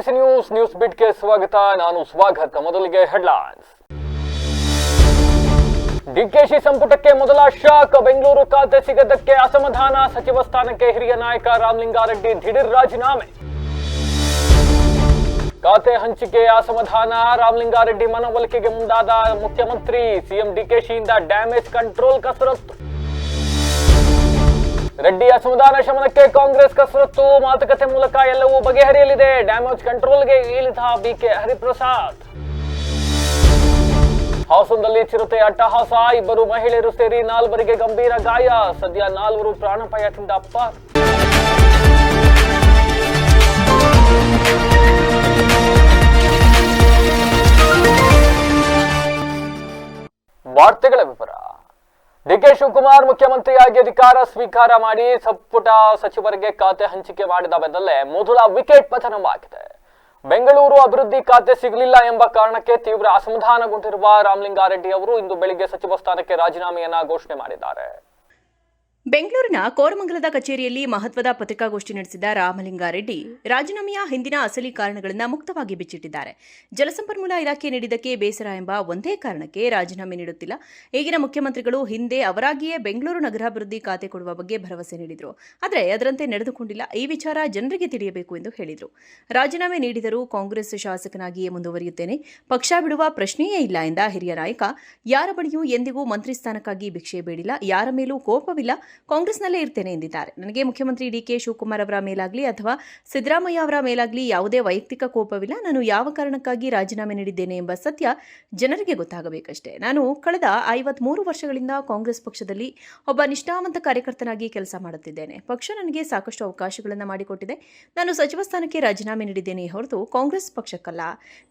TVC news ಬಿಟ್ಗೆ ಸ್ವಾಗತ. ನಾನು ಸ್ವಾಗತ. ಮೊದಲಿಗೆ ಹೆಡ್ಲೈನ್ಸ್. ಡಿಕೆಶಿ ಸಂಪುಟಕ್ಕೆ ಮೊದಲ ಶಾಕ್. ಬೆಂಗಳೂರು ಖಾತೆ ಸಿಗದಕ್ಕೆ ಅಸಮಾಧಾನ. ಸಚಿವ ಸ್ಥಾನಕ್ಕೆ ಹಿರಿಯ ನಾಯಕ ರಾಮಲಿಂಗಾರೆಡ್ಡಿ ದಿಢೀರ್ ರಾಜೀನಾಮೆ. ಖಾತೆ ಹಂಚಿಕೆ ಅಸಮಾಧಾನ. ರಾಮಲಿಂಗಾರೆಡ್ಡಿ ಮನವೊಲಿಕೆಗೆ ಮುಂದಾದ ಮುಖ್ಯಮಂತ್ರಿ. ಸಿಎಂ ಡಿಕೆಶಿಯಿಂದ ಡ್ಯಾಮೇಜ್ ಕಂಟ್ರೋಲ್ ಕಸರತ್ತು. ರೆಡ್ಡಿ ಅಸಮಾಧಾನ ಶಮನಕ್ಕೆ ಕಾಂಗ್ರೆಸ್ ಕಸರತ್ತು. ಮಾತುಕತೆ ಮೂಲಕ ಎಲ್ಲವೂ ಬಗೆಹರಿಯಲಿದೆ. ಡ್ಯಾಮೇಜ್ ಕಂಟ್ರೋಲ್ಗೆ ಇಳಿದ ಬಿಕೆ ಹರಿಪ್ರಸಾದ್. ಹಾಸನದಲ್ಲಿ ಚಿರತೆ ಅಟ್ಟಹಾಸ. 2 ಮಹಿಳೆಯರು ಸೇರಿ 4 ಗಂಭೀರ ಗಾಯ. ಸದ್ಯ 4 ಪ್ರಾಣಾಪಾಯದಿಂದ ಅಪಾರ. ವಾರ್ತೆಗಳ ವಿವರ. ಡಿಕೆ ಶಿವಕುಮಾರ್ ಮುಖ್ಯಮಂತ್ರಿಯಾಗಿ ಅಧಿಕಾರ ಸ್ವೀಕಾರ ಮಾಡಿ ಸಂಪುಟ ಸಚಿವರಿಗೆ ಖಾತೆ ಹಂಚಿಕೆ ಮಾಡಿದ ಬೆನ್ನಲ್ಲೇ ಮೊದಲ ವಿಕೆಟ್ ಪತನವಾಗಿದೆ. ಬೆಂಗಳೂರು ಅಭಿವೃದ್ಧಿ ಖಾತೆ ಸಿಗಲಿಲ್ಲ ಎಂಬ ಕಾರಣಕ್ಕೆ ತೀವ್ರ ಅಸಮಾಧಾನಗೊಂಡಿರುವ ರಾಮಲಿಂಗಾರೆಡ್ಡಿ ಅವರು ಇಂದು ಬೆಳಿಗ್ಗೆ ಸಚಿವ ಸ್ಥಾನಕ್ಕೆ ರಾಜೀನಾಮೆಯನ್ನ ಘೋಷಣೆ ಮಾಡಿದ್ದಾರೆ. ಬೆಂಗಳೂರಿನ ಕೋರಮಂಗಲದ ಕಚೇರಿಯಲ್ಲಿ ಮಹತ್ವದ ಪತ್ರಿಕಾಗೋಷ್ಠಿ ನಡೆಸಿದ ರಾಮಲಿಂಗಾರೆಡ್ಡಿ ರಾಜೀನಾಮೆಯ ಹಿಂದಿನ ಅಸಲಿ ಕಾರಣಗಳನ್ನು ಮುಕ್ತವಾಗಿ ಬಿಚ್ಚಿಟ್ಟಿದ್ದಾರೆ. ಜಲಸಂಪನ್ಮೂಲ ಇಲಾಖೆ ನೀಡಿದ್ದಕ್ಕೆ ಬೇಸರ ಎಂಬ ಒಂದೇ ಕಾರಣಕ್ಕೆ ರಾಜೀನಾಮೆ ನೀಡುತ್ತಿಲ್ಲ. ಈಗಿನ ಮುಖ್ಯಮಂತ್ರಿಗಳು ಹಿಂದೆ ಅವರಾಗಿಯೇ ಬೆಂಗಳೂರು ನಗರಾಭಿವೃದ್ಧಿ ಖಾತೆ ಕೊಡುವ ಬಗ್ಗೆ ಭರವಸೆ ನೀಡಿದರು. ಆದರೆ ಅದರಂತೆ ನಡೆದುಕೊಂಡಿಲ್ಲ. ಈ ವಿಚಾರ ಜನರಿಗೆ ತಿಳಿಯಬೇಕು ಎಂದು ಹೇಳಿದರು. ರಾಜೀನಾಮೆ ನೀಡಿದರೂ ಕಾಂಗ್ರೆಸ್ ಶಾಸಕನಾಗಿಯೇ ಮುಂದುವರಿಯುತ್ತೇನೆ, ಪಕ್ಷ ಬಿಡುವ ಪ್ರಶ್ನೆಯೇ ಇಲ್ಲ ಎಂದ ಹಿರಿಯ ನಾಯಕ, ಯಾರ ಬಳಿಯೂ ಎಂದಿಗೂ ಮಂತ್ರಿ ಸ್ಥಾನಕ್ಕಾಗಿ ಭಿಕ್ಷೆ ಬೇಡಿಲ್ಲ, ಯಾರ ಮೇಲೂ ಕೋಪವಿಲ್ಲ, ಕಾಂಗ್ರೆಸ್ನಲ್ಲೇ ಇರ್ತೇನೆ ಎಂದಿದ್ದಾರೆ. ನನಗೆ ಮುಖ್ಯಮಂತ್ರಿ ಡಿಕೆ ಶಿವಕುಮಾರ್ ಅವರ ಮೇಲಾಗಲಿ ಅಥವಾ ಸಿದ್ದರಾಮಯ್ಯ ಅವರ ಮೇಲಾಗಲಿ ಯಾವುದೇ ವೈಯಕ್ತಿಕ ಕೋಪವಿಲ್ಲ. ನಾನು ಯಾವ ಕಾರಣಕ್ಕಾಗಿ ರಾಜೀನಾಮೆ ನೀಡಿದ್ದೇನೆ ಎಂಬ ಸತ್ಯ ಜನರಿಗೆ ಗೊತ್ತಾಗಬೇಕಷ್ಟೇ. ನಾನು ಕಳೆದ 53 ವರ್ಷಗಳಿಂದ ಕಾಂಗ್ರೆಸ್ ಪಕ್ಷದಲ್ಲಿ ಒಬ್ಬ ನಿಷ್ಠಾವಂತ ಕಾರ್ಯಕರ್ತನಾಗಿ ಕೆಲಸ ಮಾಡುತ್ತಿದ್ದೇನೆ. ಪಕ್ಷ ನನಗೆ ಸಾಕಷ್ಟು ಅವಕಾಶಗಳನ್ನು ಮಾಡಿಕೊಟ್ಟಿದೆ. ನಾನು ಸಚಿವ ಸ್ಥಾನಕ್ಕೆ ರಾಜೀನಾಮೆ ನೀಡಿದ್ದೇನೆ ಹೊರತು ಕಾಂಗ್ರೆಸ್ ಪಕ್ಷಕ್ಕಲ್ಲ.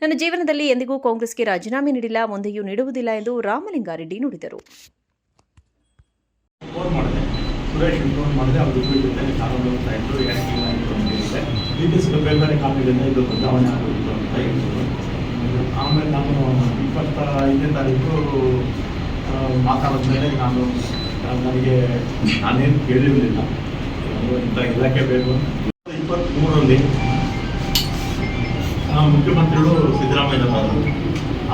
ನನ್ನ ಜೀವನದಲ್ಲಿ ಎಂದಿಗೂ ಕಾಂಗ್ರೆಸ್ಗೆ ರಾಜೀನಾಮೆ ನೀಡಿಲ್ಲ, ಮುಂದೆಯೂ ನೀಡುವುದಿಲ್ಲ ಎಂದು ರಾಮಲಿಂಗಾರೆಡ್ಡಿ ನುಡಿದರು. ಸುರೇಶ್ ಫೋನ್ ಮಾಡಿದೆ, ಅವರು ಜೊತೆ ಕಾನೂನು ಅಂತ ಇದ್ರು, ಯಾಕಿಲ್ಲ ಇತ್ತು ಅಂತ ಹೇಳಿದೆ. ಡಿಟಿಸಿದ ಬೇರೆ ಬೇರೆ ಕಾನೂನಿಂದ ಇದು ಬದಲಾವಣೆ ಆಗೋದು ಅಂತ ಹೇಳಿದ್ರು. ಆಮೇಲೆ ನಾನು 25ನೇ ತಾರೀಕು ಮಾತಾಡಿದ ಮೇಲೆ ನನಗೆ ನಾನೇನು ಕೇಳಿರಲಿಲ್ಲ, ಇಂಥ ಇಲಾಖೆ ಬೇಕು. 23ರಲ್ಲಿ ಮುಖ್ಯಮಂತ್ರಿಗಳು ಸಿದ್ದರಾಮಯ್ಯ ಬಂದರು.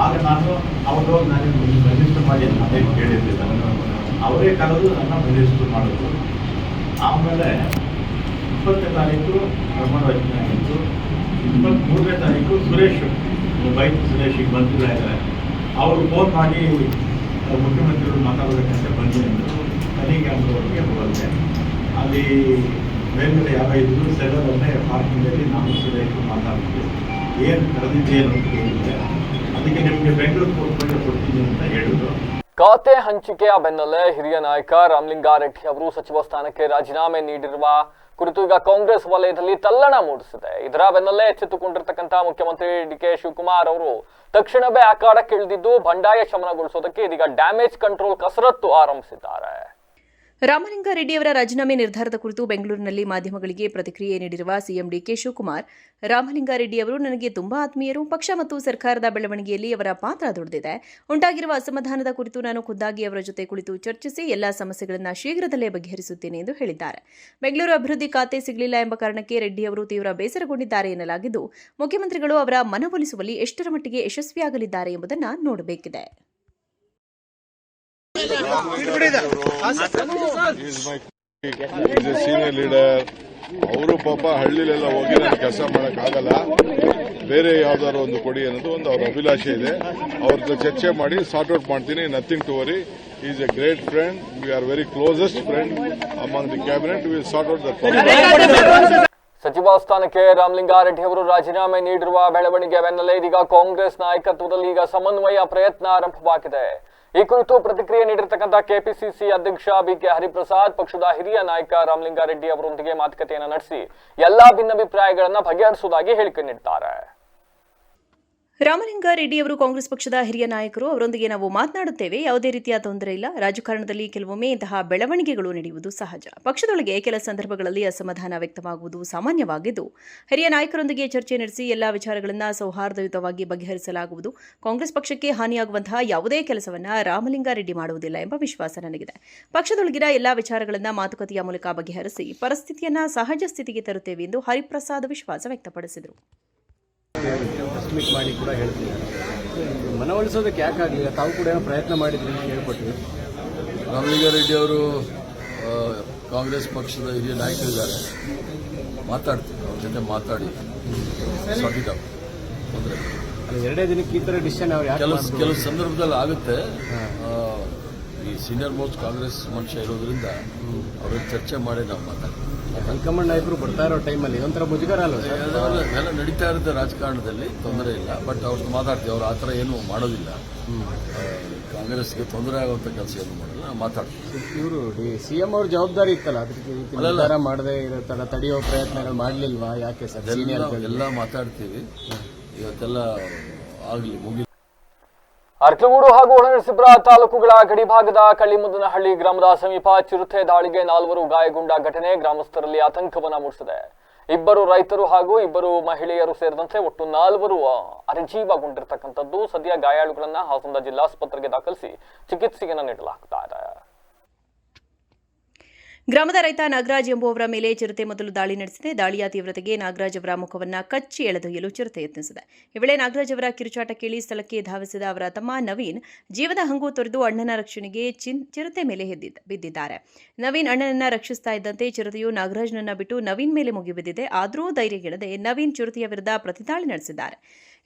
ಆಗ ನಾನು ಅವರು ನಾನು ರಿಜಿಸ್ಟರ್ ಮಾಡಿ ನಾನೇನು ಕೇಳಿರಲಿಲ್ಲ. ಅವರೇ ಕರೆದು ನನ್ನ ರಿಜಿಸ್ಟರ್ ಮಾಡಿದ್ರು. ಆಮೇಲೆ 20ನೇ ತಾರೀಕು ಪ್ರಮಾಣ ವಚನ ಆಗಿತ್ತು. 23ನೇ ತಾರೀಕು ಸುರೇಶ್ ಈಗ ಮಂತ್ರಿಗಳಾಗಿದ್ದಾರೆ, ಅವರು ಫೋನ್ ಮಾಡಿ ಮುಖ್ಯಮಂತ್ರಿಗಳು ಮಾತಾಡಬೇಕಂತ ಬಂದಿ ಅಂದರು. ತನಿಖೆ ಅಂದವರಿಗೆ ಹೋಗುತ್ತೆ. ಅಲ್ಲಿ ಮೇಲ್ಗಡೆ ಯಾವ ಇದ್ರು ಸೆಲ್ಲರನ್ನೇ ಪಾರ್ಕಿಂಗಲ್ಲಿ ನಾನು ಸುರೇಶ್ ಮಾತಾಡ್ತೀವಿ, ಏನು ಕರೆದಿದ್ದೇನು ಅಂತ ಕೇಳಿದೆ. ಅದಕ್ಕೆ ನಿಮಗೆ ಬೆಂಗಳೂರು ಕೊಡ್ತೀನಿ ಅಂತ ಹೇಳಿದ್ರು. ಖಾತೆ ಹಂಚಿಕೆಯ ಬೆನ್ನಲ್ಲೇ ಹಿರಿಯ ನಾಯಕ ರಾಮಲಿಂಗಾರೆಡ್ಡಿ ಅವರು ಸಚಿವ ಸ್ಥಾನಕ್ಕೆ ರಾಜೀನಾಮೆ ನೀಡಿರುವ ಕುರಿತು ಈಗ ಕಾಂಗ್ರೆಸ್ ವಲಯದಲ್ಲಿ ತಲ್ಲಣ ಮೂಡಿಸಿದೆ. ಇದರ ಬೆನ್ನಲ್ಲೇ ಎಚ್ಚೆತ್ತುಕೊಂಡಿರ್ತಕ್ಕಂಥ ಮುಖ್ಯಮಂತ್ರಿ ಡಿಕೆ ಶಿವಕುಮಾರ್ ಅವರು ತಕ್ಷಣವೇ ಅಖಾಡಕ್ಕೆ ಇಳಿದಿದ್ದು ಬಂಡಾಯ ಶಮನಗೊಳಿಸೋದಕ್ಕೆ ಇದೀಗ ಡ್ಯಾಮೇಜ್ ಕಂಟ್ರೋಲ್ ಕಸರತ್ತು ಆರಂಭಿಸಿದ್ದಾರೆ. ರಾಮಲಿಂಗಾರೆಡ್ಡಿಯವರ ರಾಜೀನಾಮೆ ನಿರ್ಧಾರದ ಕುರಿತು ಬೆಂಗಳೂರಿನಲ್ಲಿ ಮಾಧ್ಯಮಗಳಿಗೆ ಪ್ರತಿಕ್ರಿಯೆ ನೀಡಿರುವ ಸಿಎಂ ಡಿಕೆ ಶಿವಕುಮಾರ್, ರಾಮಲಿಂಗಾರೆಡ್ಡಿ ಅವರು ನನಗೆ ತುಂಬಾ ಆತ್ಮೀಯರು. ಪಕ್ಷ ಮತ್ತು ಸರ್ಕಾರದ ಬೆಳವಣಿಗೆಯಲ್ಲಿ ಅವರ ಪಾತ್ರ ದೊಡ್ಡದಿದೆ. ಉಂಟಾಗಿರುವ ಅಸಮಾಧಾನದ ಕುರಿತು ನಾನು ಖುದ್ದಾಗಿ ಅವರ ಜೊತೆ ಕುಳಿತು ಚರ್ಚಿಸಿ ಎಲ್ಲಾ ಸಮಸ್ಯೆಗಳನ್ನು ಶೀಘ್ರದಲ್ಲೇ ಬಗೆಹರಿಸುತ್ತೇನೆ ಎಂದು ಹೇಳಿದ್ದಾರೆ. ಬೆಂಗಳೂರು ಅಭಿವೃದ್ಧಿ ಖಾತೆ ಸಿಗಲಿಲ್ಲ ಎಂಬ ಕಾರಣಕ್ಕೆ ರೆಡ್ಡಿ ಅವರು ತೀವ್ರ ಬೇಸರಗೊಂಡಿದ್ದಾರೆ ಎನ್ನಲಾಗಿದ್ದು, ಮುಖ್ಯಮಂತ್ರಿಗಳು ಅವರ ಮನವೊಲಿಸುವಲ್ಲಿ ಎಷ್ಟರ ಮಟ್ಟಿಗೆ ಯಶಸ್ವಿಯಾಗಲಿದ್ದಾರೆ ಎಂಬುದನ್ನು ನೋಡಬೇಕಿದೆ. ಸೀನಿಯರ್ ಲೀಡರ್ ಅವರು ಪಾಪ ಹಳ್ಳಿಲೆಲ್ಲ ಹೋಗಿ ನಾನು ಕೆಲಸ ಮಾಡೋಕ್ಕಾಗಲ್ಲ, ಬೇರೆ ಯಾವ್ದಾದ್ರು ಒಂದು ಕೊಡಿ ಅನ್ನೋದು ಒಂದು ಅವ್ರ ಅಭಿಲಾಷೆ ಇದೆ. ಅವ್ರ ಜೊತೆ ಚರ್ಚೆ ಮಾಡಿ ಸಾರ್ಟ್ ಔಟ್ ಮಾಡ್ತೀನಿ. Nothing to worry. Is a great friend. We are very closest friend among the cabinet. Will sort out that problem. ಸಚಿವ ಸ್ಥಾನಕ್ಕೆ ರಾಮಲಿಂಗಾರೆಡ್ಡಿ ಅವರು ರಾಜೀನಾಮೆ ನೀಡಿರುವ ಬೆಳವಣಿಗೆ ಬೆನ್ನಲ್ಲೇ ಇದೀಗ ಕಾಂಗ್ರೆಸ್ ನಾಯಕತ್ವದಲ್ಲಿ ಈಗ ಸಮನ್ವಯ ಪ್ರಯತ್ನ ಆರಂಭವಾಗಿದೆ. ಈ ಕುರಿತು ಪ್ರತಿಕ್ರಿಯೆ ನೀಡಿರ್ತಕ್ಕಂಥ ಕೆಪಿಸಿಸಿ ಅಧ್ಯಕ್ಷ ಬಿಕೆ ಹರಿಪ್ರಸಾದ್ ಪಕ್ಷದ ಹಿರಿಯ ನಾಯಕ ರಾಮಲಿಂಗಾರೆಡ್ಡಿ ಅವರೊಂದಿಗೆ ಮಾತುಕತೆಯನ್ನು ನಡೆಸಿ ಎಲ್ಲಾ ಭಿನ್ನಾಭಿಪ್ರಾಯಗಳನ್ನು ಬಗೆಹರಿಸುವುದಾಗಿ ಹೇಳಿಕೆ ನೀಡಿದ್ದಾರೆ. ರಾಮಲಿಂಗಾರೆಡ್ಡಿ ಅವರು ಕಾಂಗ್ರೆಸ್ ಪಕ್ಷದ ಹಿರಿಯ ನಾಯಕರು. ಅವರೊಂದಿಗೆ ನಾವು ಮಾತನಾಡುತ್ತೇವೆ, ಯಾವುದೇ ರೀತಿಯ ತೊಂದರೆ ಇಲ್ಲ. ರಾಜಕಾರಣದಲ್ಲಿ ಕೆಲವೊಮ್ಮೆ ಇಂತಹ ಬೆಳವಣಿಗೆಗಳು ನಡೆಯುವುದು ಸಹಜ. ಪಕ್ಷದೊಳಗೆ ಕೆಲ ಸಂದರ್ಭಗಳಲ್ಲಿ ಅಸಮಾಧಾನ ವ್ಯಕ್ತವಾಗುವುದು ಸಾಮಾನ್ಯವಾಗಿದ್ದು, ಹಿರಿಯ ನಾಯಕರೊಂದಿಗೆ ಚರ್ಚೆ ನಡೆಸಿ ಎಲ್ಲಾ ವಿಚಾರಗಳನ್ನು ಸೌಹಾರ್ದಯುತವಾಗಿ ಬಗೆಹರಿಸಲಾಗುವುದು. ಕಾಂಗ್ರೆಸ್ ಪಕ್ಷಕ್ಕೆ ಹಾನಿಯಾಗುವಂತಹ ಯಾವುದೇ ಕೆಲಸವನ್ನು ರಾಮಲಿಂಗಾರೆಡ್ಡಿ ಮಾಡುವುದಿಲ್ಲ ಎಂಬ ವಿಶ್ವಾಸ ನನಗಿದೆ. ಪಕ್ಷದೊಳಗಿನ ಎಲ್ಲಾ ವಿಚಾರಗಳನ್ನು ಮಾತುಕತೆಯ ಮೂಲಕ ಬಗೆಹರಿಸಿ ಪರಿಸ್ಥಿತಿಯನ್ನು ಸಹಜ ಸ್ಥಿತಿಗೆ ತರುತ್ತೇವೆ ಎಂದು ಹರಿಪ್ರಸಾದ್ ವಿಶ್ವಾಸ ವ್ಯಕ್ತಪಡಿಸಿದರು. ಇವತ್ತು ಪ್ರೆಸ್ ಮೀಟ್ ಮಾಡಿ ಕೂಡ ಹೇಳ್ತಿದ್ದಾರೆ. ಮನವೊಲಿಸೋದಕ್ಕೆ ಯಾಕಾಗಲಿಲ್ಲ? ತಾವು ಕೂಡ ಏನೋ ಪ್ರಯತ್ನ ಮಾಡಿದ್ರಿ ಅಂತ ಹೇಳ್ಕೊಟ್ವಿ. ರಾಮಲಿಂಗಾರೆಡ್ಡಿ ಅವರು ಕಾಂಗ್ರೆಸ್ ಪಕ್ಷದ ಹಿರಿಯ ನಾಯಕರಿದ್ದಾರೆ, ಮಾತಾಡ್ತೀವಿ, ಅವ್ರ ಜೊತೆ ಮಾತಾಡಿ ಸಾಕಿದ್ದಾವೆ. ತೊಂದರೆ ಎರಡೇ ದಿನಕ್ಕೆ ಈ ಥರ ಡಿಸಿಷನ್ ಅವ್ರು ಯಾಕೆ ಕೆಲವು ಸಂದರ್ಭದಲ್ಲಿ ಆಗುತ್ತೆ. ಈ ಸೀನಿಯರ್ ಮೋಸ್ಟ್ ಕಾಂಗ್ರೆಸ್ ಮನುಷ್ಯ ಇರೋದ್ರಿಂದ ಅವ್ರ ಚರ್ಚೆ ಮಾಡಿ ನಾವು ಮಾತಾಡ್ತೀವಿ. ಹೈಕಮಾಂಡ್ ನಾಯಕರು ಬರ್ತಾ ಇರೋ ಟೈಮಲ್ಲಿ ಇದೊಂಥರ ಮುಜುಗರ ಅಲ್ವ ಸರ್? ಎಲ್ಲ ನಡೀತಾ ಇರುತ್ತೆ ರಾಜಕಾರಣದಲ್ಲಿ, ತೊಂದರೆ ಇಲ್ಲ. ಬಟ್ ಅವ್ರು ಮಾತಾಡ್ತೀವಿ, ಅವ್ರು ಆ ಥರ ಏನೂ ಮಾಡೋದಿಲ್ಲ. ಕಾಂಗ್ರೆಸ್ಗೆ ತೊಂದರೆ ಆಗುವಂಥ ಕೆಲಸ ಏನು ಮಾಡಲ್ಲ, ನಾವು ಮಾತಾಡ್ತೀವಿ. ಇವರು ಸಿಎಂ ಅವ್ರ ಜವಾಬ್ದಾರಿ ಇತ್ತಲ್ಲ, ಅದಕ್ಕೆ ನಿರ್ಧಾರ ಮಾಡದೆ ಇರೋ ಥರ ತಡೆಯೋ ಪ್ರಯತ್ನಗಳು ಮಾಡಲಿಲ್ವಾ? ಯಾಕೆ ಸರ್? ಎಲ್ಲ ಮಾತಾಡ್ತೀವಿ, ಇವತ್ತೆಲ್ಲ ಆಗಲಿ ಮುಗಿ. ಅರ್ಕಲಗೂಡು ಹಾಗೂ ಹೊಳೆನರಸೀಪುರ ತಾಲೂಕುಗಳ ಗಡಿಭಾಗದ ಕಳ್ಳಿಮುದ್ದನಹಳ್ಳಿ ಗ್ರಾಮದ ಸಮೀಪ ಚಿರತೆ ದಾಳಿಗೆ 4 ಗಾಯಗೊಂಡ ಘಟನೆ ಗ್ರಾಮಸ್ಥರಲ್ಲಿ ಆತಂಕವನ್ನ ಮೂಡಿಸಿದೆ. 2 ರೈತರು ಹಾಗೂ 2 ಮಹಿಳೆಯರು ಸೇರಿದಂತೆ ಒಟ್ಟು 4 ಅರೆಜೀವಗೊಂಡಿರ್ತಕ್ಕಂಥದ್ದು. ಸದ್ಯ ಗಾಯಾಳುಗಳನ್ನ ಹಾಸನದ ಜಿಲ್ಲಾಸ್ಪತ್ರೆಗೆ ದಾಖಲಿಸಿ ಚಿಕಿತ್ಸೆಯನ್ನು ನೀಡಲಾಗ್ತಾ ಇದೆ. ಗ್ರಾಮದ ರೈತ ನಾಗರಾಜ್ ಎಂಬುವವರ ಮೇಲೆ ಚಿರತೆ ಮೊದಲು ದಾಳಿ ನಡೆಸಿದೆ. ದಾಳಿಯ ತೀವ್ರತೆಗೆ ನಾಗರಾಜ್ ಅವರ ಮುಖವನ್ನು ಕಚ್ಚಿ ಎಳೆದೊಯ್ಯಲು ಚಿರತೆ ಯತ್ನಿಸಿದೆ. ಈ ವೇಳೆ ನಾಗರಾಜ್ ಅವರ ಕಿರುಚಾಟ ಕೇಳಿ ಸ್ಥಳಕ್ಕೆ ಧಾವಿಸಿದ ಅವರ ತಮ್ಮ ನವೀನ್ ಜೀವದ ಹಂಗು ತೊರೆದು ಅಣ್ಣನ ರಕ್ಷಣೆಗೆ ಚಿರತೆ ಮೇಲೆ ಬಿದ್ದಿದ್ದಾರೆ. ನವೀನ್ ಅಣ್ಣನನ್ನ ರಕ್ಷಿಸ್ತಾ ಇದ್ದಂತೆ ಚಿರತೆಯು ನಾಗರಾಜ್ನನ್ನ ಬಿಟ್ಟು ನವೀನ್ ಮೇಲೆ ಮುಗಿಬಿದ್ದಿದೆ. ಆದರೂ ಧೈರ್ಯಗೆಡದೆ ನವೀನ್ ಚಿರತೆಯ ವಿರುದ್ಧ ಪ್ರತಿದಾಳಿ ನಡೆಸಿದ್ದಾರೆ.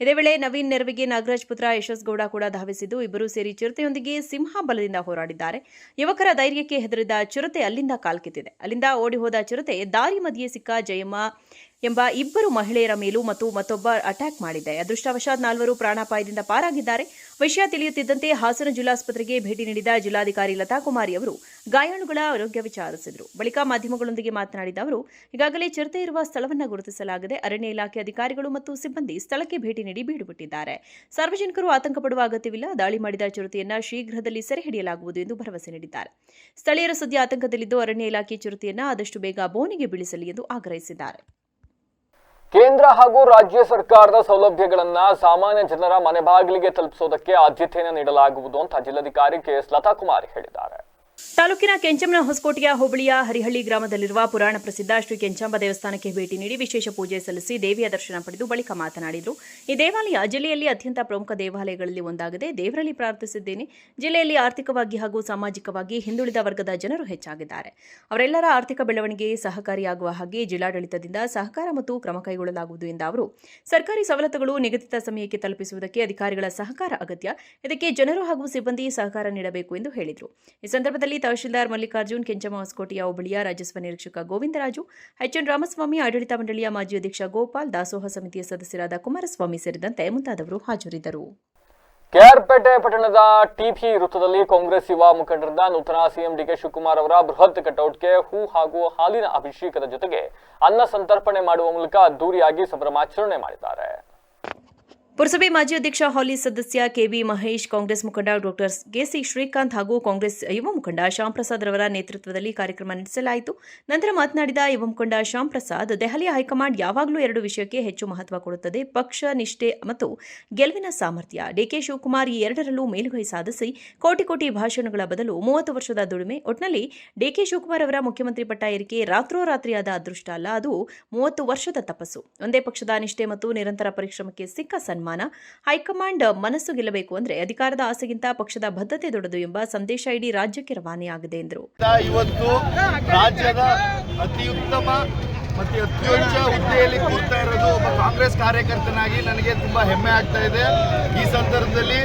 ಇದೇ ವೇಳೆ ನವೀನ್ ನೆರವಿಗೆ ನಾಗರಾಜ್ ಪುತ್ರ ಯಶಸ್ ಗೌಡ ಕೂಡ ಧಾವಿಸಿದ್ದು, ಇಬ್ಬರೂ ಸೇರಿ ಚಿರತೆಯೊಂದಿಗೆ ಸಿಂಹ ಬಲದಿಂದ ಹೋರಾಡಿದ್ದಾರೆ. ಯುವಕರ ಧೈರ್ಯಕ್ಕೆ ಹೆದರಿದ ಚಿರತೆ ಅಲ್ಲಿಂದ ಕಾಲ್ಕಿತ್ತಿದೆ. ಅಲ್ಲಿಂದ ಓಡಿಹೋದ ಚಿರತೆ ದಾರಿ ಮಧ್ಯೆ ಸಿಕ್ಕ ಜಯಮ್ಮ ಎಂಬ 2 ಮಹಿಳೆಯರ ಮೇಲೂ ಮತ್ತೊಬ್ಬ ಅಟ್ಯಾಕ್ ಮಾಡಿದೆ. ಅದೃಷ್ಟವಶಾತ್ 4 ಪ್ರಾಣಾಪಾಯದಿಂದ ಪಾರಾಗಿದ್ದಾರೆ. ವಿಷಯ ತಿಳಿಯುತ್ತಿದ್ದಂತೆ ಹಾಸನ ಜಿಲ್ಲಾಸ್ಪತ್ರೆಗೆ ಭೇಟಿ ನೀಡಿದ ಜಿಲ್ಲಾಧಿಕಾರಿ ಲತಾ ಕುಮಾರಿ ಅವರು ಗಾಯಾಳುಗಳ ಆರೋಗ್ಯ ವಿಚಾರಿಸಿದರು. ಬಳಿಕ ಮಾಧ್ಯಮಗಳೊಂದಿಗೆ ಮಾತನಾಡಿದ ಅವರು, ಈಗಾಗಲೇ ಚಿರತೆ ಇರುವ ಸ್ಥಳವನ್ನು ಗುರುತಿಸಲಾಗಿದೆ. ಅರಣ್ಯ ಇಲಾಖೆ ಅಧಿಕಾರಿಗಳು ಮತ್ತು ಸಿಬ್ಬಂದಿ ಸ್ಥಳಕ್ಕೆ ಭೇಟಿ ನೀಡಿ ಬೀಡುಬಿಟ್ಟಿದ್ದಾರೆ. ಸಾರ್ವಜನಿಕರು ಆತಂಕ ಪಡುವ ಅಗತ್ಯವಿಲ್ಲ. ದಾಳಿ ಮಾಡಿದ ಚಿರತೆಯನ್ನ ಶೀಘ್ರದಲ್ಲಿ ಸೆರೆ ಹಿಡಿಯಲಾಗುವುದು ಎಂದು ಭರವಸೆ ನೀಡಿದ್ದಾರೆ. ಸ್ಥಳೀಯರು ಸದ್ಯ ಆತಂಕದಲ್ಲಿದ್ದು ಅರಣ್ಯ ಇಲಾಖೆ ಚಿರತೆಯನ್ನ ಆದಷ್ಟು ಬೇಗ ಬೋನಿಗೆ ಬೀಳಿಸಲಿ ಎಂದು ಆಗ್ರಹಿಸಿದ್ದಾರೆ. ಕೇಂದ್ರ ಹಾಗೂ ರಾಜ್ಯ ಸರ್ಕಾರದ ಸೌಲಭ್ಯಗಳನ್ನ ಸಾಮಾನ್ಯ ಜನರ ಮನೆ ಬಾಗಿಲಿಗೆ ತಲುಪಿಸೋದಕ್ಕೆ ಆದ್ಯತೆಯನ್ನು ನೀಡಲಾಗುವುದು ಅಂತ ಜಿಲ್ಲಾಧಿಕಾರಿ ಕೆಎಸ್ ಲತಾ ಕುಮಾರಿ ಹೇಳಿದ್ದಾರೆ. ತಾಲೂಕಿನ ಕೆಂಚಮ್ಮನ ಹೊಸಕೋಟೆಯ ಹೋಬಳಿಯ ಹರಿಹಳ್ಳಿ ಗ್ರಾಮದಲ್ಲಿರುವ ಪುರಾಣ ಪ್ರಸಿದ್ಧ ಶ್ರೀ ಕೆಂಚಾಂಬ ದೇವಸ್ಥಾನಕ್ಕೆ ಭೇಟಿ ನೀಡಿ ವಿಶೇಷ ಪೂಜೆ ಸಲ್ಲಿಸಿ ದೇವಿಯ ದರ್ಶನ ಪಡೆದು ಬಳಿಕ ಮಾತನಾಡಿದರು. ಈ ದೇವಾಲಯ ಜಿಲ್ಲೆಯಲ್ಲಿ ಅತ್ಯಂತ ಪ್ರಮುಖ ದೇವಾಲಯಗಳಲ್ಲಿ ಒಂದಾಗಿದೆ. ದೇವರಲ್ಲಿ ಪ್ರಾರ್ಥಿಸಿದ್ದೇನೆ. ಜಿಲ್ಲೆಯಲ್ಲಿ ಆರ್ಥಿಕವಾಗಿ ಹಾಗೂ ಸಾಮಾಜಿಕವಾಗಿ ಹಿಂದುಳಿದ ವರ್ಗದ ಜನರು ಹೆಚ್ಚಾಗಿದ್ದಾರೆ. ಅವರೆಲ್ಲರ ಆರ್ಥಿಕ ಬೆಳವಣಿಗೆ ಸಹಕಾರಿಯಾಗುವ ಹಾಗೆ ಜಿಲ್ಲಾಡಳಿತದಿಂದ ಸಹಕಾರ ಮತ್ತು ಕ್ರಮ ಕೈಗೊಳ್ಳಲಾಗುವುದು ಎಂದ ಅವರು, ಸರ್ಕಾರಿ ಸವಲತ್ತುಗಳು ನಿಗದಿತ ಸಮಯಕ್ಕೆ ತಲುಪಿಸುವುದಕ್ಕೆ ಅಧಿಕಾರಿಗಳ ಸಹಕಾರ ಅಗತ್ಯ. ಇದಕ್ಕೆ ಜನರು ಹಾಗೂ ಸಿಬ್ಬಂದಿ ಸಹಕಾರ ನೀಡಬೇಕು ಎಂದು ಹೇಳಿದರು. ಈ ಸಂದರ್ಭದಲ್ಲಿ ತಹಶೀಲ್ದಾರ್ ಮಲ್ಲಿಕಾರ್ಜುನ್, ಕೆಂಚಮ್ಮ ಹೊಸಕೋಟೆಯ ಹೋಬಳಿಯ ರಾಜಸ್ವ ನಿರೀಕ್ಷಕ ಗೋವಿಂದರಾಜು, ಎಚ್ಎನ್ ರಾಮಸ್ವಾಮಿ, ಆಡಳಿತ ಮಂಡಳಿಯ ಮಾಜಿ ಅಧ್ಯಕ್ಷ ಗೋಪಾಲ್, ದಾಸೋಹ ಸಮಿತಿಯ ಸದಸ್ಯರಾದ ಕುಮಾರಸ್ವಾಮಿ ಸೇರಿದಂತೆ ಮುಂತಾದವರು ಹಾಜರಿದ್ದರು. ಕೆಆರ್ಪೇಟೆ ಪಟ್ಟಣದ ಟಿಪಿ ವೃತ್ತದಲ್ಲಿ ಕಾಂಗ್ರೆಸ್ ಯುವ ಮುಖಂಡರಿಂದ ನೂತನ ಸಿಎಂ ಡಿಕೆ ಶಿವಕುಮಾರ್ ಅವರ ಬೃಹತ್ ಕಟೌಟ್ಗೆ ಹೂ ಹಾಗೂ ಹಾಲಿನ ಅಭಿಷೇಕದ ಜೊತೆಗೆ ಅನ್ನ ಸಂತರ್ಪಣೆ ಮಾಡುವ ಮೂಲಕ ಅದ್ದೂರಿಯಾಗಿ ಸಂಭ್ರಮಾಚರಣೆ ಮಾಡಿದ್ದಾರೆ. ಪುರಸಭೆ ಮಾಜಿ ಅಧ್ಯಕ್ಷ ಹಾಲಿ ಸದಸ್ಯ ಕೆಬಿ ಮಹೇಶ್, ಕಾಂಗ್ರೆಸ್ ಮುಖಂಡ ಡಾಕ್ಟರ್ ಕೆಸಿ ಶ್ರೀಕಾಂತ್ ಹಾಗೂ ಕಾಂಗ್ರೆಸ್ ಯುವ ಮುಖಂಡ ಶ್ಯಾಮ್ ಪ್ರಸಾದ್ ರವರ ನೇತೃತ್ವದಲ್ಲಿ ಕಾರ್ಯಕ್ರಮ ನಡೆಸಲಾಯಿತು. ನಂತರ ಮಾತನಾಡಿದ ಯುವ ಮುಖಂಡ ಶ್ಯಾಮ್ ಪ್ರಸಾದ್, ದೆಹಲಿಯ ಹೈಕಮಾಂಡ್ ಯಾವಾಗಲೂ 2 ವಿಷಯಕ್ಕೆ ಹೆಚ್ಚು ಮಹತ್ವ ಕೊಡುತ್ತದೆ: ಪಕ್ಷ ನಿಷ್ಠೆ ಮತ್ತು ಗೆಲುವಿನ ಸಾಮರ್ಥ್ಯ. ಡಿಕೆ ಶಿವಕುಮಾರ್ ಈ 2ರಲ್ಲೂ ಮೇಲುಗೈ ಸಾಧಿಸಿ ಕೋಟಿ ಭಾಷಣಗಳ ಬದಲು 30 ವರ್ಷದ ದುಡಿಮೆ. ಒಟ್ನಲ್ಲಿ ಡಿಕೆ ಶಿವಕುಮಾರ್ ಅವರ ಮುಖ್ಯಮಂತ್ರಿ ಪಟ್ಟ ಏರಿಕೆ ರಾತ್ರೋರಾತ್ರಿಯಾದ ಅದೃಷ್ಟ ಅಲ್ಲ, ಅದು 30 ವರ್ಷದ ತಪಸ್ಸು. ಒಂದೇ ಪಕ್ಷದ ನಿಷ್ಠೆ ಮತ್ತು ನಿರಂತರ ಪರಿಶ್ರಮಕ್ಕೆ ಸಿಕ್ಕ ಸನ್ಮಾನ. ಹೈಕಮಾಂಡ್ ಮನಸ್ಸು ಗೆಲ್ಲಬೇಕು ಅಂದ್ರೆ ಅಧಿಕಾರದ ಆಸೆಗಿಂತ ಪಕ್ಷದ ಬದ್ಧತೆ ದೊಡ್ಡದು ಎಂಬ ಸಂದೇಶ ಇಡೀ ರಾಜ್ಯಕ್ಕೆ ರವಾನೆಯಾಗಿದೆ ಎಂದರು. ಇವತ್ತು ರಾಜ್ಯದ ಅತ್ಯುತ್ತಮ ಮತ್ತು ಅತ್ಯುಚ್ಚ ಹುದ್ದೆಯಲ್ಲಿ ಕೂರ್ತಾ ಇರೋದು ಒಬ್ಬ ಕಾಂಗ್ರೆಸ್ ಕಾರ್ಯಕರ್ತನಾಗಿ ನನಗೆ ತುಂಬಾ ಹೆಮ್ಮೆ ಆಗ್ತಾ ಇದೆ. ಈ ಸಂದರ್ಭದಲ್ಲಿ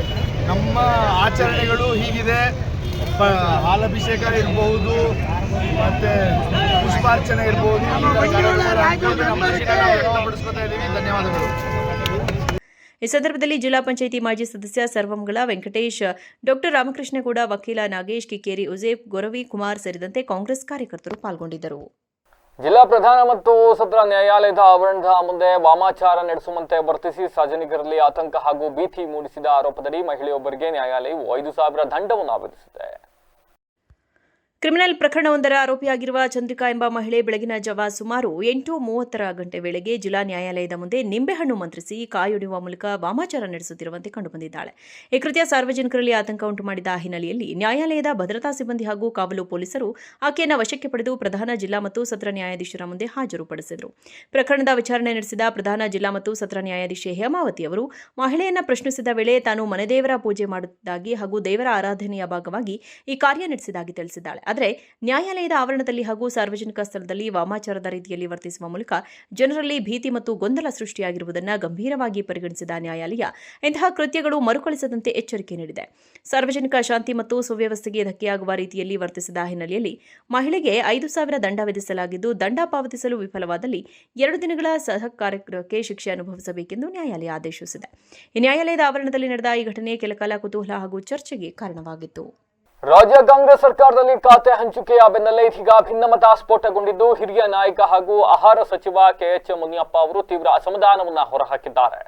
ನಮ್ಮ ಆಚರಣೆಗಳು ಹೀಗಿದೆ: ಹಾಲಾಭಿಷೇಕ ಇರಬಹುದು, ಮತ್ತೆ ಪುಷ್ಪಾರ್ಚನೆ ಇರಬಹುದು. ವ್ಯಕ್ತಪಡಿಸ್ಕೊತಾ ಇದ್ದೀವಿ. ಧನ್ಯವಾದಗಳು. ಈ ಸಂದರ್ಭದಲ್ಲಿ ಜಿಲ್ಲಾ ಪಂಚಾಯಿತಿ ಮಾಜಿ ಸದಸ್ಯ ಸರ್ವಮಂಗಳ ವೆಂಕಟೇಶ್, ಡಾಕ್ಟರ್ ರಾಮಕೃಷ್ಣಗೌಡ, ವಕೀಲ ನಾಗೇಶ್, ಕಿಕ್ಕೇರಿ ಉಜೇಫ್, ಗೊರವಿ ಕುಮಾರ್ ಸೇರಿದಂತೆ ಕಾಂಗ್ರೆಸ್ ಕಾರ್ಯಕರ್ತರು ಪಾಲ್ಗೊಂಡಿದ್ದರು. ಜಿಲ್ಲಾ ಪ್ರಧಾನ ಮತ್ತು ಸತ್ರ ನ್ಯಾಯಾಲಯದ ಆವರಣದ ಮುಂದೆ ವಾಮಾಚಾರ ನಡೆಸುವಂತೆ ವರ್ತಿಸಿ ಸಾರ್ವಜನಿಕರಲ್ಲಿ ಆತಂಕ ಹಾಗೂ ಭೀತಿ ಮೂಡಿಸಿದ ಆರೋಪದಡಿ ಮಹಿಳೆಯೊಬ್ಬರಿಗೆ ನ್ಯಾಯಾಲಯವು 5,000 ದಂಡವನ್ನು ವಿಧಿಸಿದೆ. ಕ್ರಿಮಿನಲ್ ಪ್ರಕರಣವೊಂದರ ಆರೋಪಿಯಾಗಿರುವ ಚಂದ್ರಿಕಾ ಎಂಬ ಮಹಿಳೆ ಬೆಳಗಿನ ಜಾವ ಸುಮಾರು 8:30 ಗಂಟೆ ವೇಳೆಗೆ ಜಿಲ್ಲಾ ನ್ಯಾಯಾಲಯದ ಮುಂದೆ ನಿಂಬೆಹಣ್ಣು ಮಂತ್ರಿಸಿ ಕಾಯೊಡೆಯುವ ಮೂಲಕ ವಾಮಾಚಾರ ನಡೆಸುತ್ತಿರುವಂತೆ ಕಂಡುಬಂದಿದ್ದಾಳೆ. ಈ ಕೃತ್ಯ ಸಾರ್ವಜನಿಕರಲ್ಲಿ ಆತಂಕ ಉಂಟು ಮಾಡಿದ ಹಿನ್ನೆಲೆಯಲ್ಲಿ ನ್ಯಾಯಾಲಯದ ಭದ್ರತಾ ಸಿಬ್ಬಂದಿ ಹಾಗೂ ಕಾವಲು ಪೊಲೀಸರು ಆಕೆಯನ್ನು ವಶಕ್ಕೆ ಪಡೆದು ಪ್ರಧಾನ ಜಿಲ್ಲಾ ಮತ್ತು ಸತ್ರ ನ್ಯಾಯಾಧೀಶರ ಮುಂದೆ ಹಾಜರುಪಡಿಸಿದರು. ಪ್ರಕರಣದ ವಿಚಾರಣೆ ನಡೆಸಿದ ಪ್ರಧಾನ ಜಿಲ್ಲಾ ಮತ್ತು ಸತ್ರ ನ್ಯಾಯಾಧೀಶೆ ಹೇಮಾವತಿ ಅವರು ಮಹಿಳೆಯನ್ನ ಪ್ರಶ್ನಿಸಿದ ವೇಳೆ ತಾನು ಮನೆದೇವರ ಪೂಜೆ ಮಾಡುತ್ತಿದ್ದಾಗಿ ಹಾಗೂ ದೇವರ ಆರಾಧನೆಯ ಭಾಗವಾಗಿ ಈ ಕಾರ್ಯ ನಡೆಸಿದಾಗಿ ತಿಳಿಸಿದ್ದಾಳೆ. ಆದರೆ ನ್ಯಾಯಾಲಯದ ಆವರಣದಲ್ಲಿ ಹಾಗೂ ಸಾರ್ವಜನಿಕ ಸ್ಥಳದಲ್ಲಿ ವಾಮಾಚಾರದ ರೀತಿಯಲ್ಲಿ ವರ್ತಿಸುವ ಮೂಲಕ ಜನರಲ್ಲಿ ಭೀತಿ ಮತ್ತು ಗೊಂದಲ ಸೃಷ್ಟಿಯಾಗಿರುವುದನ್ನು ಗಂಭೀರವಾಗಿ ಪರಿಗಣಿಸಿದ ನ್ಯಾಯಾಲಯ ಇಂತಹ ಕೃತ್ಯಗಳು ಮರುಕಳಿಸದಂತೆ ಎಚ್ಚರಿಕೆ ನೀಡಿದೆ. ಸಾರ್ವಜನಿಕ ಶಾಂತಿ ಮತ್ತು ಸುವ್ಯವಸ್ಥೆಗೆ ಧಕ್ಕೆಯಾಗುವ ರೀತಿಯಲ್ಲಿ ವರ್ತಿಸಿದ ಹಿನ್ನೆಲೆಯಲ್ಲಿ ಮಹಿಳೆಗೆ 5,000 ದಂಡ ವಿಧಿಸಲಾಗಿದ್ದು, ದಂಡ ಪಾವತಿಸಲು ವಿಫಲವಾದಲ್ಲಿ 2 ದಿನಗಳ ಸಹ ಕಾರ್ಯಕ್ಕೆ ಶಿಕ್ಷೆ ಅನುಭವಿಸಬೇಕೆಂದು ನ್ಯಾಯಾಲಯ ಆದೇಶಿಸಿದೆ. ಈ ನ್ಯಾಯಾಲಯದ ಆವರಣದಲ್ಲಿ ನಡೆದ ಈ ಘಟನೆ ಕೆಲಕಾಲ ಕುತೂಹಲ ಹಾಗೂ ಚರ್ಚೆಗೆ ಕಾರಣವಾಗಿತ್ತು. ರಾಜ್ಯ ಕಾಂಗ್ರೆಸ್ ಸರ್ಕಾರದಲ್ಲಿ ಖಾತೆ ಹಂಚಿಕೆಯ ಬೆನ್ನಲ್ಲೇ ಇದೀಗ ಭಿನ್ನಮತ ಸ್ಫೋಟಗೊಂಡಿದ್ದು, ಹಿರಿಯ ನಾಯಕ ಹಾಗೂ ಆಹಾರ ಸಚಿವ ಕೆಎಚ್ ಮುನಿಯಪ್ಪ ಅವರು ತೀವ್ರ ಅಸಮಾಧಾನವನ್ನು ಹೊರಹಾಕಿದ್ದಾರೆ.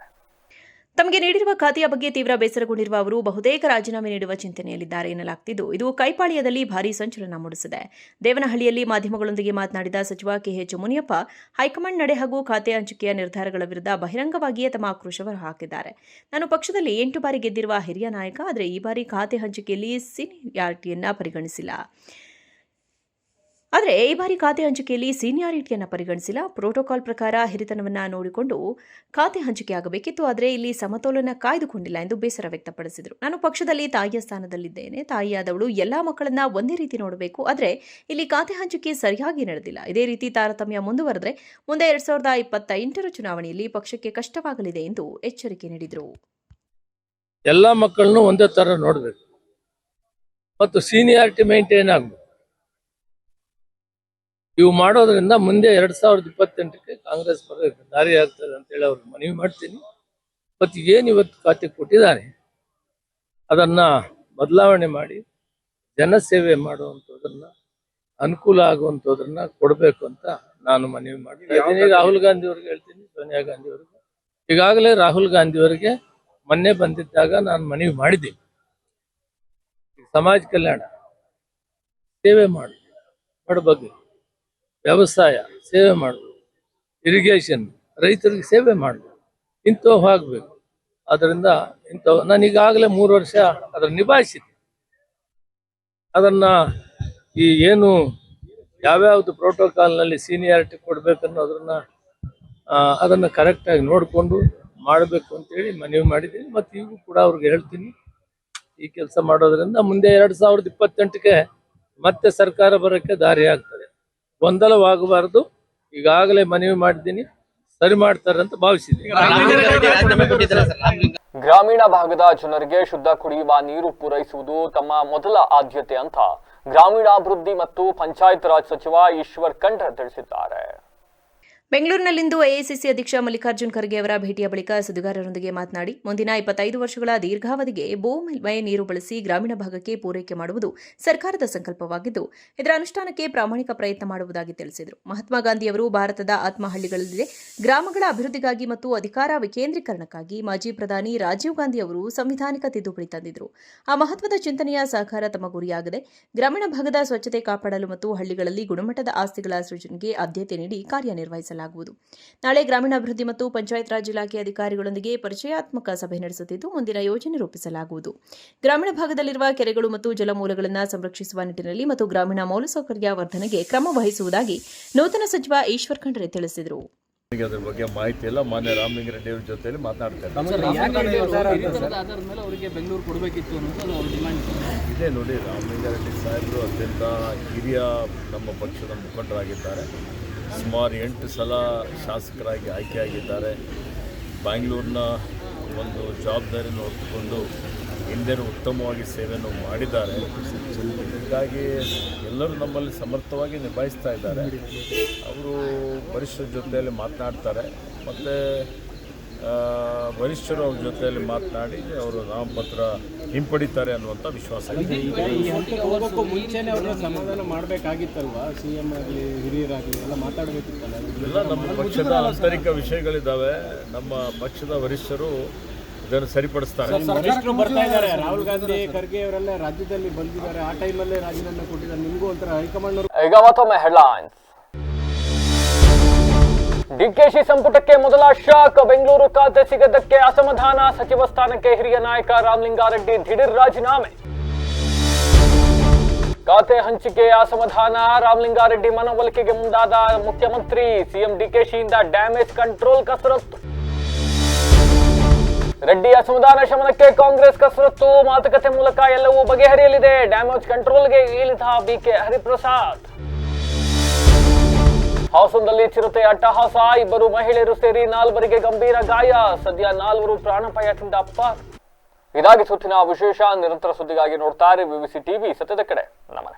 ತಮಗೆ ನೀಡಿರುವ ಖಾತೆಯ ಬಗ್ಗೆ ತೀವ್ರ ಬೇಸರಗೊಂಡಿರುವ ಅವರು ಬಹುತೇಕ ರಾಜೀನಾಮೆ ನೀಡುವ ಚಿಂತನೆಯಲ್ಲಿದ್ದಾರೆ ಎನ್ನಲಾಗುತ್ತಿದ್ದು, ಇದು ಕೈಪಾಳ್ಯದಲ್ಲಿ ಭಾರೀ ಸಂಚಲನ ಮೂಡಿಸಿದೆ. ದೇವನಹಳ್ಳಿಯಲ್ಲಿ ಮಾಧ್ಯಮಗಳೊಂದಿಗೆ ಮಾತನಾಡಿದ ಸಚಿವ ಕೆಎಚ್ ಮುನಿಯಪ್ಪ ಹೈಕಮಾಂಡ್ ನಡೆ ಹಾಗೂ ಖಾತೆ ಹಂಚಿಕೆಯ ನಿರ್ಧಾರಗಳ ವಿರುದ್ಧ ಬಹಿರಂಗವಾಗಿಯೇ ತಮ್ಮ ಆಕ್ರೋಶ ಹೊರಹಾಕಿದ್ದಾರೆ. ನಾನು ಪಕ್ಷದಲ್ಲಿ 8 ಬಾರಿ ಗೆದ್ದಿರುವ ಹಿರಿಯ ನಾಯಕ, ಆದರೆ ಈ ಬಾರಿ ಖಾತೆ ಹಂಚಿಕೆಯಲ್ಲಿ ಸೀನಿಯಾರಿಟಿಯನ್ನು ಪರಿಗಣಿಸಿಲ್ಲ. ಪ್ರೋಟೋಕಾಲ್ ಪ್ರಕಾರ ಹಿರಿತನವನ್ನು ನೋಡಿಕೊಂಡು ಖಾತೆ ಹಂಚಿಕೆಯಾಗಬೇಕಿತ್ತು, ಆದರೆ ಇಲ್ಲಿ ಸಮತೋಲನ ಕಾಯ್ದುಕೊಂಡಿಲ್ಲ ಎಂದು ಬೇಸರ ವ್ಯಕ್ತಪಡಿಸಿದರು. ನಾನು ಪಕ್ಷದಲ್ಲಿ ತಾಯಿಯ ಸ್ಥಾನದಲ್ಲಿದ್ದೇನೆ. ತಾಯಿಯಾದವಳು ಎಲ್ಲಾ ಮಕ್ಕಳನ್ನ ಒಂದೇ ರೀತಿ ನೋಡಬೇಕು, ಆದರೆ ಇಲ್ಲಿ ಖಾತೆ ಹಂಚಿಕೆ ಸರಿಯಾಗಿ ನಡೆದಿಲ್ಲ. ಇದೇ ರೀತಿ ತಾರತಮ್ಯ ಮುಂದುವರೆದರೆ ಮುಂದೆ 2028ರ ಚುನಾವಣೆಯಲ್ಲಿ ಪಕ್ಷಕ್ಕೆ ಕಷ್ಟವಾಗಲಿದೆ ಎಂದು ಎಚ್ಚರಿಕೆ ನೀಡಿದರು. ಎಲ್ಲ ಮಕ್ಕಳನ್ನು ಒಂದೇ ತರ ನೋಡಬೇಕು ಮತ್ತು ಸೀನಿಯಾರಿಟಿ ಮೇಂಟೈನ್ ಆಗಬೇಕು. ಇವು ಮಾಡೋದ್ರಿಂದ ಮುಂದೆ 2028ಕ್ಕೆ ಕಾಂಗ್ರೆಸ್ ಬರೋಕ್ಕೆ ದಾರಿ ಆಗ್ತದೆ ಅಂತೇಳಿ ಅವ್ರಿಗೆ ಮನವಿ ಮಾಡ್ತೀನಿ. ಮತ್ತು ಏನು ಇವತ್ತು ಖಾತೆ ಕೊಟ್ಟಿದ್ದಾರೆ ಅದನ್ನ ಬದಲಾವಣೆ ಮಾಡಿ ಜನಸೇವೆ ಮಾಡುವಂಥದ್ದನ್ನ, ಅನುಕೂಲ ಆಗುವಂಥದ್ದನ್ನ ಕೊಡಬೇಕು ಅಂತ ನಾನು ಮನವಿ ಮಾಡ್ತೀನಿ. ರಾಹುಲ್ ಗಾಂಧಿ ಅವ್ರಿಗೆ ಹೇಳ್ತೀನಿ, ಸೋನಿಯಾ ಗಾಂಧಿ ಅವ್ರಿಗೆ. ಈಗಾಗಲೇ ರಾಹುಲ್ ಗಾಂಧಿ ಅವರಿಗೆ ಮೊನ್ನೆ ಬಂದಿದ್ದಾಗ ನಾನು ಮನವಿ ಮಾಡಿದ್ದೀನಿ, ಸಮಾಜ ಕಲ್ಯಾಣ ಸೇವೆ ಮಾಡಿ, ಬಡಬಗ್ಗರಿಗೆ ವ್ಯವಸಾಯ ಸೇವೆ ಮಾಡಬೇಕು, ಇರಿಗೇಷನ್ ರೈತರಿಗೆ ಸೇವೆ ಮಾಡಬೇಕು, ಇಂಥವು ಆಗಬೇಕು. ಅದರಿಂದ ಇಂಥವು ನಾನು ಈಗಾಗಲೇ 3 ವರ್ಷ ಅದನ್ನು ನಿಭಾಯಿಸಿದ್ದೆ. ಅದನ್ನು ಈ ಏನು ಯಾವ್ಯಾವುದು ಪ್ರೋಟೋಕಾಲ್ನಲ್ಲಿ ಸೀನಿಯಾರಿಟಿ ಕೊಡಬೇಕನ್ನೋದನ್ನ ಅದನ್ನು ಕರೆಕ್ಟಾಗಿ ನೋಡಿಕೊಂಡು ಮಾಡಬೇಕು ಅಂತೇಳಿ ಮನವಿ ಮಾಡಿದ್ದೀನಿ. ಮತ್ತು ಈಗೂ ಕೂಡ ಅವ್ರಿಗೆ ಹೇಳ್ತೀನಿ, ಈ ಕೆಲಸ ಮಾಡೋದ್ರಿಂದ ಮುಂದೆ 2028ಕ್ಕೆ ಮತ್ತೆ ಸರ್ಕಾರ ಬರೋಕ್ಕೆ ದಾರಿ ಆಗ್ತದೆ. ಗೊಂದಲವಾಗಬಾರದು. ಈಗಾಗಲೇ ಮನವಿ ಮಾಡಿದ್ದೀನಿ, ಸರಿ ಮಾಡ್ತಾರೆ ಅಂತ ಭಾವಿಸಿದ್ದೀನಿ. ಗ್ರಾಮೀಣ ಭಾಗದ ಜನರಿಗೆ ಶುದ್ಧ ಕುಡಿಯುವ ನೀರು ಪೂರೈಸುವುದು ತಮ್ಮ ಮೊದಲ ಆದ್ಯತೆ ಅಂತ ಗ್ರಾಮೀಣಾಭಿವೃದ್ಧಿ ಮತ್ತು ಪಂಚಾಯತ್ ರಾಜ್ ಸಚಿವ ಈಶ್ವರ್ ಖಂಡ್ರೆ ತಿಳಿಸಿದ್ದಾರೆ. ಬೆಂಗಳೂರಿನಲ್ಲಿಂದು ಎಐಸಿಸಿ ಅಧ್ಯಕ್ಷ ಮಲ್ಲಿಕಾರ್ಜುನ್ ಖರ್ಗೆ ಅವರ ಭೇಟಿಯ ಬಳಿಕ ಸುದ್ದಿಗಾರರೊಂದಿಗೆ ಮಾತನಾಡಿ, ಮುಂದಿನ 25 ವರ್ಷಗಳ ದೀರ್ಘಾವಧಿಗೆ ಭೂ ಮೇಲ್ಮೈ ನೀರು ಬಳಸಿ ಗ್ರಾಮೀಣ ಭಾಗಕ್ಕೆ ಪೂರೈಕೆ ಮಾಡುವುದು ಸರ್ಕಾರದ ಸಂಕಲ್ಪವಾಗಿದ್ದು, ಇದರ ಅನುಷ್ಠಾನಕ್ಕೆ ಪ್ರಾಮಾಣಿಕ ಪ್ರಯತ್ನ ಮಾಡುವುದಾಗಿ ತಿಳಿಸಿದರು. ಮಹಾತ್ಮ ಗಾಂಧಿಯವರು ಭಾರತದ ಆತ್ಮಹಳ್ಳಿಗಳಲ್ಲಿದೆ ಗ್ರಾಮಗಳ ಅಭಿವೃದ್ಧಿಗಾಗಿ ಮತ್ತು ಅಧಿಕಾರ ವಿಕೇಂದ್ರೀಕರಣಕ್ಕಾಗಿ ಮಾಜಿ ಪ್ರಧಾನಿ ರಾಜೀವ್ ಗಾಂಧಿ ಅವರು ಸಂವಿಧಾನಿಕ ತಿದ್ದುಪಡಿ ತಂದಿದ್ದರು. ಆ ಮಹತ್ವದ ಚಿಂತನೆಯ ಸಾಕಾರ ತಮ್ಮ ಗುರಿಯಾಗಿದೆ. ಗ್ರಾಮೀಣ ಭಾಗದ ಸ್ವಚ್ಛತೆ ಕಾಪಾಡಲು ಮತ್ತು ಹಳ್ಳಿಗಳಲ್ಲಿ ಗುಣಮಟ್ಟದ ಆಸ್ತಿಗಳ ಸೃಜನೆಗೆ ಆದ್ಯತೆ ನೀಡಿ ಕಾರ್ಯನಿರ್ವಹಿಸಲಾಗುವುದು. ನಾಳೆ ಗ್ರಾಮೀಣಾಭಿವೃದ್ಧಿ ಮತ್ತು ಪಂಚಾಯತ್ ರಾಜ್ ಇಲಾಖೆ ಅಧಿಕಾರಿಗಳೊಂದಿಗೆ ಪರಿಚಯಾತ್ಮಕ ಸಭೆ ನಡೆಸುತ್ತಿದ್ದು, ಮುಂದಿನ ಯೋಜನೆ ರೂಪಿಸಲಾಗುವುದು. ಗ್ರಾಮೀಣ ಭಾಗದಲ್ಲಿರುವ ಕೆರೆಗಳು ಮತ್ತು ಜಲಮೂಲಗಳನ್ನು ಸಂರಕ್ಷಿಸುವ ನಿಟ್ಟಿನಲ್ಲಿ ಮತ್ತು ಗ್ರಾಮೀಣ ಮೂಲಸೌಕರ್ಯ ವರ್ಧನೆಗೆ ಕ್ರಮ ವಹಿಸುವುದಾಗಿ ನೂತನ ಸಚಿವ ಈಶ್ವರ್ ಖಂಡ್ರೆ ತಿಳಿಸಿದರು. ಅದ್ರ ಬಗ್ಗೆ ಮಾಹಿತಿ ಇಲ್ಲ. ಮಾನ್ಯ ರಾಮಲಿಂಗಾರೆಡ್ಡಿ ಅವ್ರ ಜೊತೆಯಲ್ಲಿ ಮಾತನಾಡ್ತಾರೆ. ಇದೇ ನೋಡಿ, ರಾಮಲಿಂಗಾರೆಡ್ಡಿ ಸಾಹೇಬರು ಅತ್ಯಂತ ಹಿರಿಯ ನಮ್ಮ ಪಕ್ಷದ ಮುಖಂಡರಾಗಿದ್ದಾರೆ. ಸುಮಾರು 8 ಸಲ ಶಾಸಕರಾಗಿ ಆಯ್ಕೆಯಾಗಿದ್ದಾರೆ. ಬ್ಯಾಂಗ್ಳೂರಿನ ಒಂದು ಜವಾಬ್ದಾರಿಯನ್ನು ಹೊತ್ತುಕೊಂಡು ಹಿಂದೆನೂ ಉತ್ತಮವಾಗಿ ಸೇವೆಯನ್ನು ಮಾಡಿದ್ದಾರೆ. ಹೀಗಾಗಿ ಎಲ್ಲರೂ ನಮ್ಮಲ್ಲಿ ಸಮರ್ಥವಾಗಿ ನಿಭಾಯಿಸ್ತಾ ಇದ್ದಾರೆ. ಅವರು ವರಿಷ್ಠರ ಜೊತೆಯಲ್ಲಿ ಮಾತನಾಡ್ತಾರೆ ಮತ್ತು ವರಿಷ್ಠರು ಅವ್ರ ಜೊತೆಯಲ್ಲಿ ಮಾತನಾಡಿ ಅವರು ನಾಮಪತ್ರ ಹಿಂಪಡಿತಾರೆ ಅನ್ನುವಂಥ ವಿಶ್ವಾಸ ಇದೆ. ಮುಂಚೆನೇ ಅವ್ರನ್ನ ಸಮಾಧಾನ ಮಾಡಬೇಕಾಗಿತ್ತಲ್ವಾ? ಸಿಎಂ ಆಗಲಿ ಹಿರಿಯರಾಗಲಿ ಎಲ್ಲ ಮಾತಾಡಬೇಕಿತ್ತಲ್ಲ. ಎಲ್ಲ ನಮ್ಮ ಪಕ್ಷದ ಆಂತರಿಕ ವಿಷಯಗಳಿದ್ದಾವೆ. ನಮ್ಮ ಪಕ್ಷದ ವರಿಷ್ಠರು ಇದನ್ನು ಸರಿಪಡಿಸ್ತಾರೆ. ವರಿಷ್ಠರು ಬರ್ತಾ ಇದ್ದಾರೆ, ರಾಹುಲ್ ಗಾಂಧಿ ಖರ್ಗೆ ಅವರೆಲ್ಲ ರಾಜ್ಯದಲ್ಲಿ ಬಂದಿದ್ದಾರೆ, ಆ ಟೈಮಲ್ಲೇ ರಾಜೀನಾಮೆ ಕೊಟ್ಟಿದ್ದಾರೆ. ನಿಮಗೂ ಒಂಥರ ಹೈಕಮಾಂಡ್ ಅವರು. ಈಗ ಮತ್ತೊಮ್ಮೆ ಹೆಡ್ಲೈನ್ಸ್. ಡಿಕೆಶಿ ಸಂಪುಟಕ್ಕೆ ಮೊದಲ ಶಾಕ್. ಬೆಂಗಳೂರು ಖಾತೆ ಸಿಗದಕ್ಕೆ ಅಸಮಾಧಾನ. ಸಚಿವ ಸ್ಥಾನಕ್ಕೆ ಹಿರಿಯ ನಾಯಕ ರಾಮಲಿಂಗಾರೆಡ್ಡಿ ದಿಢೀರ್ ರಾಜೀನಾಮೆ. ಖಾತೆ ಹಂಚಿಕೆ ಅಸಮಾಧಾನ. ರಾಮಲಿಂಗಾರೆಡ್ಡಿ ಮನವೊಲಿಕೆಗೆ ಮುಂದಾದ ಮುಖ್ಯಮಂತ್ರಿ. ಸಿಎಂ ಡಿಕೆಶಿಯಿಂದ ಡ್ಯಾಮೇಜ್ ಕಂಟ್ರೋಲ್ ಕಸರತ್ತು. ರೆಡ್ಡಿ ಅಸಮಾಧಾನ ಶಮನಕ್ಕೆ ಕಾಂಗ್ರೆಸ್ ಕಸರತ್ತು. ಮಾತುಕತೆ ಮೂಲಕ ಎಲ್ಲವೂ ಬಗೆಹರಿಯಲಿದೆ. ಡ್ಯಾಮೇಜ್ ಕಂಟ್ರೋಲ್ಗೆ ಇಳಿದ ಬಿಕೆ ಹರಿಪ್ರಸಾದ್. ಹಾಸನದಲ್ಲಿ ಚಿರತೆ ಅಟ್ಟಹಾಸ. 2 ಮಹಿಳೆಯರು ಸೇರಿ 4 ಗಂಭೀರ ಗಾಯ. ಸದ್ಯ 4 ಪ್ರಾಣಾಪಾಯ ತಿಂದ ಪಾರು. ಇದಾಗಿ ಸುತ್ತಿನ ವಿಶೇಷ. ನಿರಂತರ ಸುದ್ದಿಗಾಗಿ ನೋಡ್ತಾರೆ ವಿವಿಸಿ ಟಿವಿ. ಸತ್ಯದ ಕಡೆ ನಮನ.